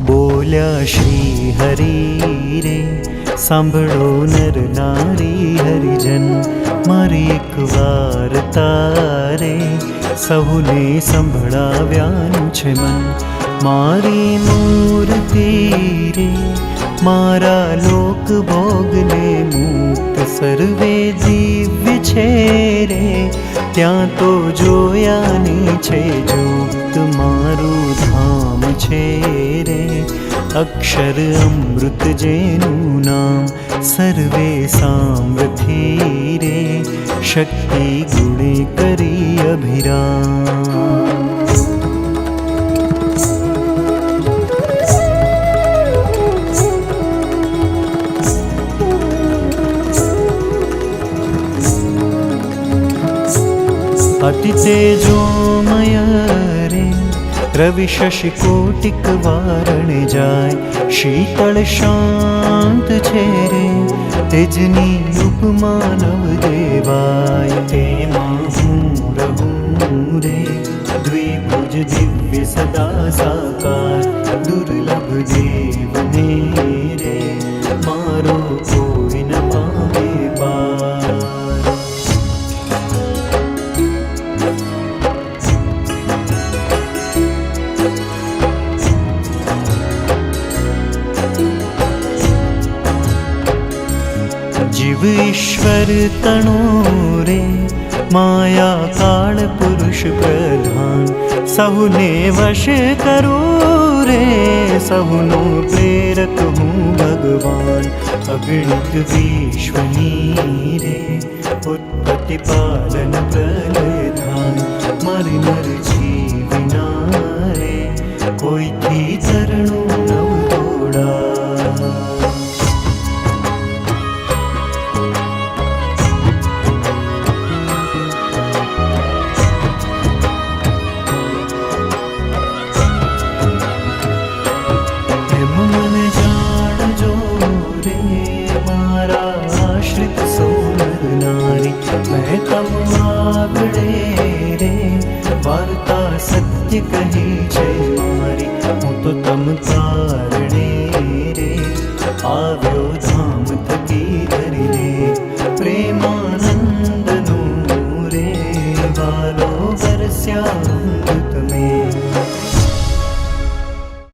બોલ્યા શ્રી હરિ રે, સાંભળો નર નારી હરિજન, મારી એક વાર્તા રે સહુને સંભળાવ્યાનું છે મન. મારી મૂર્તિ રે મારા લોક ભોગને મુક્ત સર્વે દિવ્ય છે રે, ત્યાં તો જોયાની છે જોત મારું ધામ છે રે. અક્ષર અમૃત જેનું નામ સર્વે સામ્રથી રે, શક્તિ ગુણે કરી અભિરામ. અતિ તેજોમય રે રવિ શશિ કોટિક વારણે જાય, શીતળ શાંત છે રે તેજની ઉપમા નવ દેવાય. તેમાં હું રહું રે દ્વિભુજ દિવ્ય સદા સાકાર, દુર્લભ દેવને રે મારો કોઈ ન પામે પાર. જીવ ઈશ્વર તણો રે માયા કાળ પુરુષ પ્રધાન, સહુને વશ કરું રે સહુનો પ્રેરક હું ભગવાન. અગણિત વિશ્વની રે ઉત્પત્તિ પાલન પ્રલય ધાન, મારી નર જીવના રે કોઈથી તરણું નવ તોડા. मैं तम આગળે રે વાર્તા સત્ય કહી છે મારી, હું તો તમ કારણે રે આવ્યો